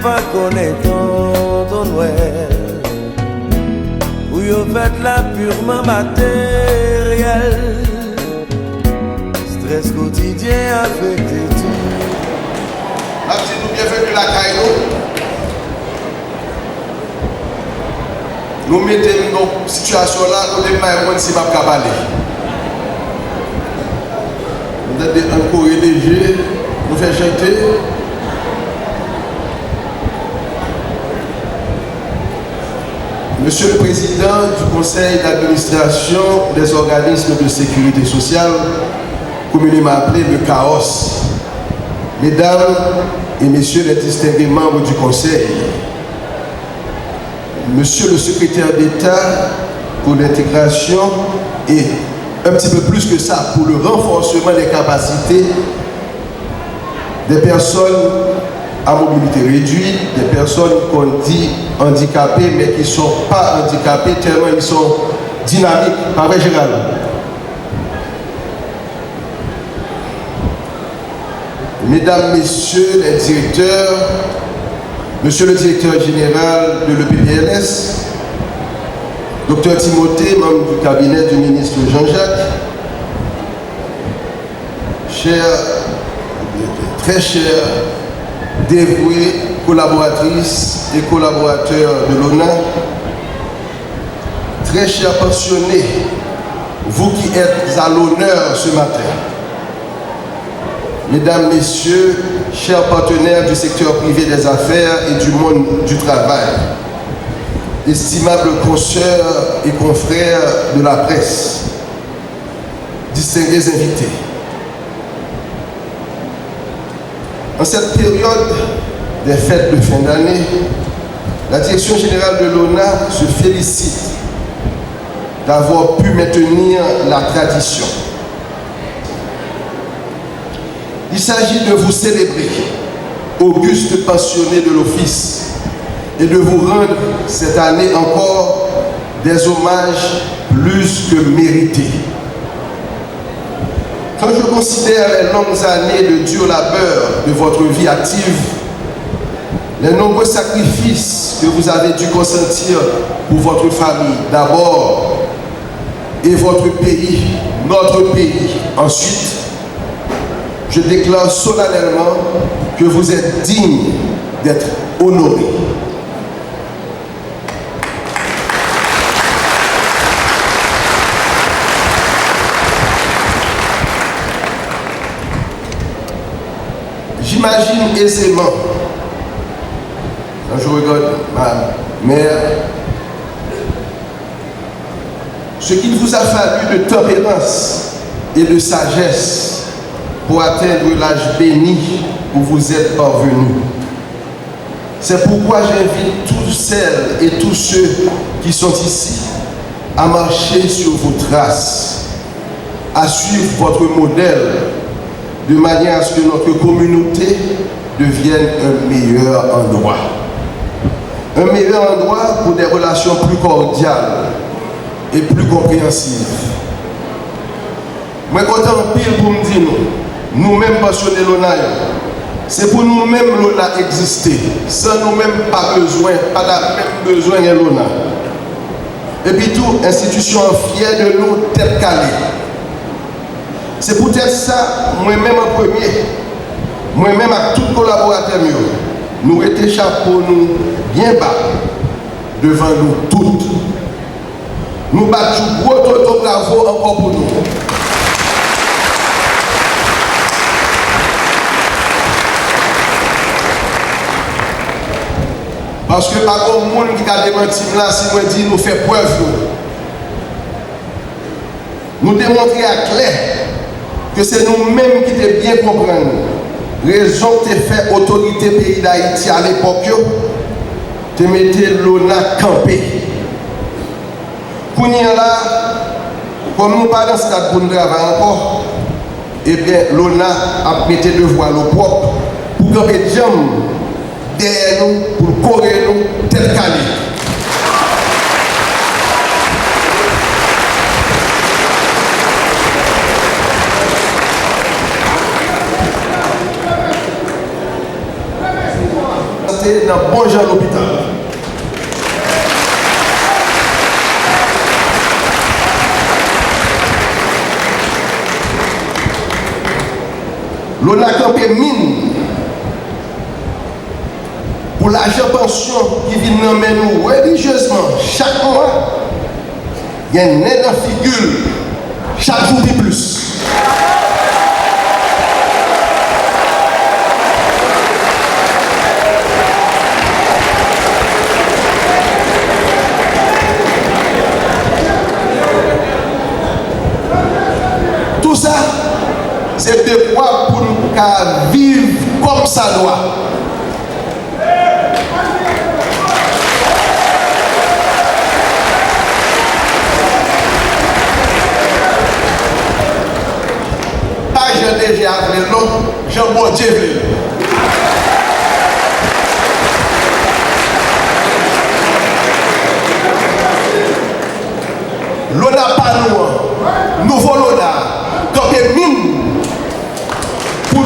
pas connaître ton Noël. Où yo fait la purement matériel. Stress quotidien affecté tout. Merci, nous bienvenue la Caïno. Nous mettons dans cette situation là, nous ne pouvons pas si pas parler. Nous avons encore léger, nous faisons chanter. Monsieur le Président du Conseil d'administration des organismes de sécurité sociale, communément appelé le CAOS, Mesdames et Messieurs les distingués membres du Conseil, Monsieur le Secrétaire d'État pour l'intégration et un petit peu plus que ça, pour le renforcement des capacités des personnes à mobilité réduite, des personnes qu'on dit handicapées mais qui ne sont pas handicapées tellement ils sont dynamiques, pas vrai Gérald? Mesdames, Messieurs les directeurs, Monsieur le directeur général de l'EPPLS, Dr Timothée, membre du cabinet du ministre Jean-Jacques, très chers, dévoués collaboratrices et collaborateurs de l'ONA, très chers pensionnés, vous qui êtes à l'honneur ce matin, Mesdames, Messieurs, chers partenaires du secteur privé des affaires et du monde du travail, estimables consoeurs et confrères de la presse, distingués invités. En cette période des fêtes de fin d'année, la Direction générale de l'ONA se félicite d'avoir pu maintenir la tradition. Il s'agit de vous célébrer, auguste pensionné de l'office, et de vous rendre cette année encore des hommages plus que mérités. Quand je considère les longues années de dur labeur de votre vie active, les nombreux sacrifices que vous avez dû consentir pour votre famille d'abord et votre pays, notre pays ensuite, je déclare solennellement que vous êtes digne d'être honoré. J'imagine aisément, quand je regarde ma mère, ce qu'il vous a fallu de tempérance et de sagesse pour atteindre l'âge béni où vous êtes parvenus. C'est pourquoi j'invite toutes celles et tous ceux qui sont ici à marcher sur vos traces, à suivre votre modèle, de manière à ce que notre communauté devienne un meilleur endroit. Un meilleur endroit pour des relations plus cordiales et plus compréhensives. Moi, content en pile pour me dire, nous-mêmes passionnés l'ONA, c'est pour nous-mêmes l'ONA exister. Sans nous-mêmes, pas besoin, pas même besoin de l'ONA. Et puis tout, institution fière de nous, tête calée. C'est peut-être ça, moi-même en premier, moi-même à tout collaborateur, nous mettons chapeau nous bien bas devant nous toutes. Nous battons gros toto bravo encore pour nous. Parce que par contre, le monde qui a démenti là, si moi dis nous fait preuve, nous démontrer à clair que c'est nous-mêmes qui devons bien comprendre. Raison que tu fait autorité pays d'Haïti à l'époque, tu mettais l'ONA campé. Pour là, comme nous pas dans ce stade pour nous travailler encore, eh bien l'ONA a mis le voile au propre pour camper des jambes derrière nous, pour courir nous, tel calé. dans bon genre l'hôpital. L'on a campé mine pour l'argent pension qui vient nous nous religieusement chaque mois. Il y a un nez dans la figure chaque jour de plus. Tout ça, c'est de quoi pour nous vivre comme ça doit. Pas je déjà appelé l'autre, Jean-Bon Dieu. L'on n'a pas nous, nouveau l'on a, donc mine pour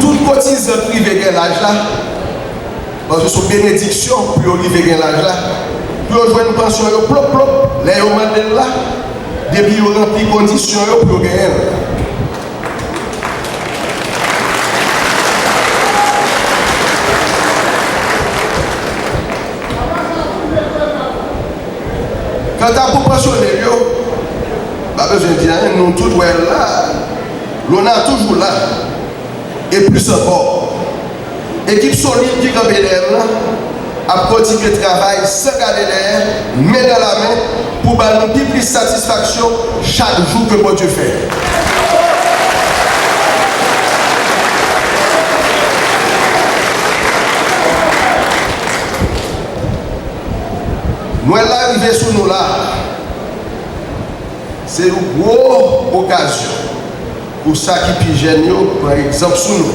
tout cotisant privé de l'âge là, parce que c'est une bénédiction pour arriver à l'âge là, pour jouer une pension, plop plop, les hommes là, depuis qu'ils ont rempli les conditions pour gagner. Quand tu as pour pensionner, pas besoin de dire, nous tous là, l'on a toujours là, et plus encore. Équipe solide qui est là, a continué le travail sans garder l'air, main dans la main, pour nous plus de satisfaction chaque jour que mon Dieu fait. Nous sommes arrivés sur nous là. C'est une grosse occasion pour ça qui pigène, par exemple, sur nous.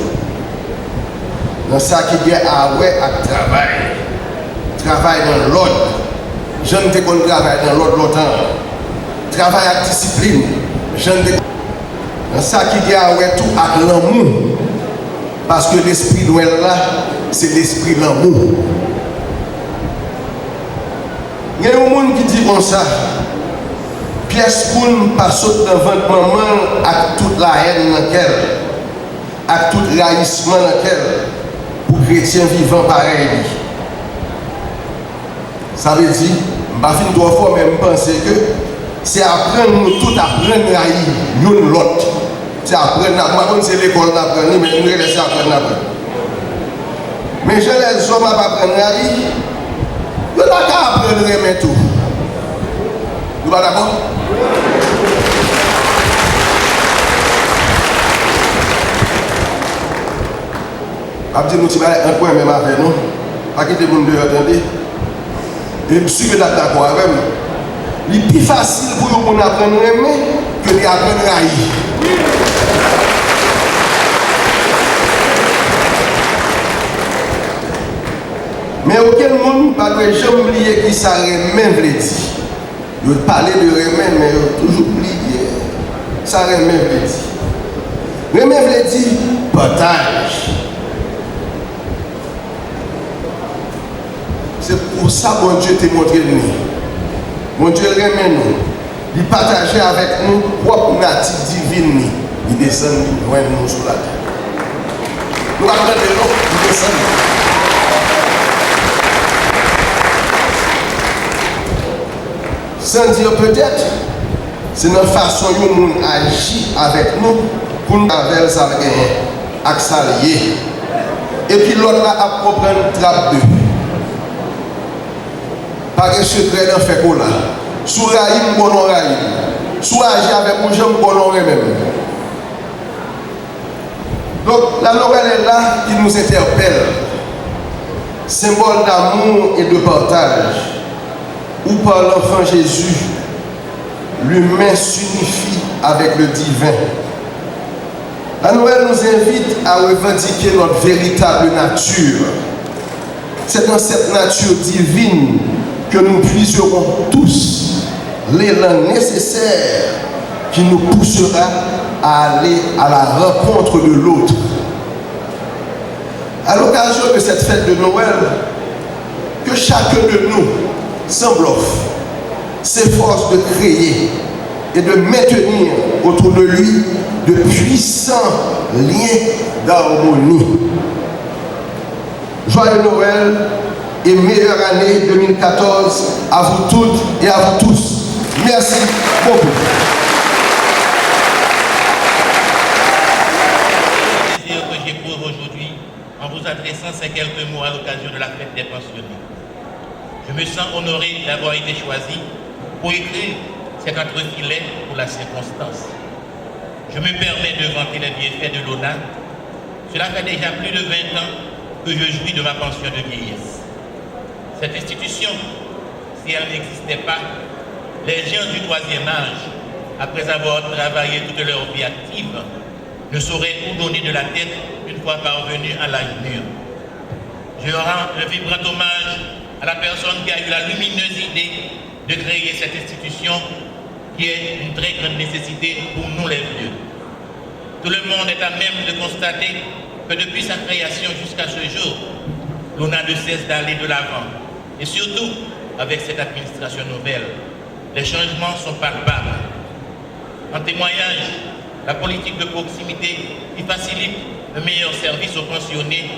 Dans ça qui est à ouais à travail. Travail dans l'ordre. Je ne sais pas travail dans l'ordre longtemps. Travail à discipline. Je ne sais pas. Dans ça qui est à ouais tout à l'amour. Parce que l'esprit Noël là, c'est l'esprit de l'amour. Il y a un monde qui dit comme ça. Pièce pour ne pas sauter devant maman avec toute la haine dans laquelle, avec tout le raïssement dans laquelle, pour chrétiens vivants pareil. Ça veut dire, je vais finir 3 fois, mais je pense que c'est apprendre nous tout apprendre à l'une l'autre. C'est apprendre à moi, c'est l'école d'apprendre, mais nous laissons apprendre à apprendre. Mais je les hommes à apprendre à lire, nous n'avons qu'à apprendre à aimer tout. Vous êtes d'accord? Je vais vous dire un point même avec nous. Pas quitter le monde de attendre. Et je suis d'accord avec vous. Il est plus facile pour vous apprendre à aimer que d'apprendre à haïr. Mais aucun monde ne peut jamais oublier qui ça remet veut dire. Je parler de remet, mais je toujours oublié. Ça remet veut dire. Remet veut dire partage. C'est pour ça que mon Dieu t'a montré nous. Mon Dieu remet nous. Il partage avec nous propre nature divine. Il descend nous sur la terre. Nous allons de l'eau, il descend. Sans dire peut-être, c'est notre façon dont nous agissons avec nous pour nous avoir ça avec ça lié. Et puis l'autre là a comprendre trappe de. Pas de secret dans fait là. Sous raïm bon raïm. Sous agir avec mon j'aime bon même. Donc la nouvelle est là qui nous interpelle. Symbole d'amour et de partage. Où par l'enfant Jésus, l'humain s'unifie avec le divin. La Noël nous invite à revendiquer notre véritable nature. C'est dans cette nature divine que nous puiserons tous l'élan nécessaire qui nous poussera à aller à la rencontre de l'autre. À l'occasion de cette fête de Noël, que chacun de nous, sans bluff, s'efforce de créer et de maintenir autour de lui de puissants liens d'harmonie. Joyeux Noël et meilleure année 2014 à vous toutes et à vous tous. Merci beaucoup. Le plaisir que j'éprouve aujourd'hui en vous adressant ces quelques mots à l'occasion de la fête des pensionnés. Je me sens honoré d'avoir été choisi pour écrire cet entrefilet pour la circonstance. Je me permets de vanter les bienfaits de l'ONA. Cela fait déjà plus de 20 ans que je jouis de ma pension de vieillesse. Cette institution, si elle n'existait pas, les gens du troisième âge, après avoir travaillé toute leur vie active, ne sauraient où donner de la tête une fois parvenus à l'âge mûr. Je rends un vibrant hommage à la personne qui a eu la lumineuse idée de créer cette institution qui est une très grande nécessité pour nous les vieux. Tout le monde est à même de constater que depuis sa création jusqu'à ce jour, l'on a de cesse d'aller de l'avant. Et surtout, avec cette administration nouvelle, les changements sont palpables. En témoignage, la politique de proximité qui facilite le meilleur service aux pensionnés,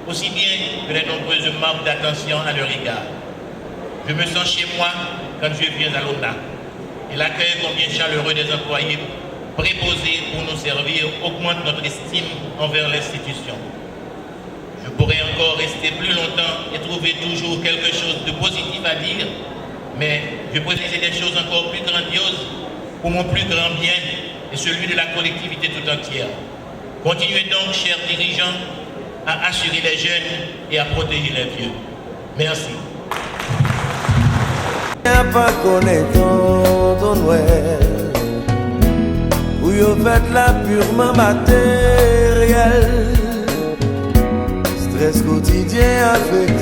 aussi bien que les nombreuses marques d'attention à leur égard. Je me sens chez moi quand je viens à l'ONA. Et l'accueil combien chaleureux des employés préposés pour nous servir augmente notre estime envers l'institution. Je pourrais encore rester plus longtemps et trouver toujours quelque chose de positif à dire, mais je préfère des choses encore plus grandioses pour mon plus grand bien et celui de la collectivité tout entière. Continuez donc, chers dirigeants, à assurer les jeunes et à protéger les vieux. Merci. Pas connaître Noël, où vous faites la purement matérielle, stress quotidien avec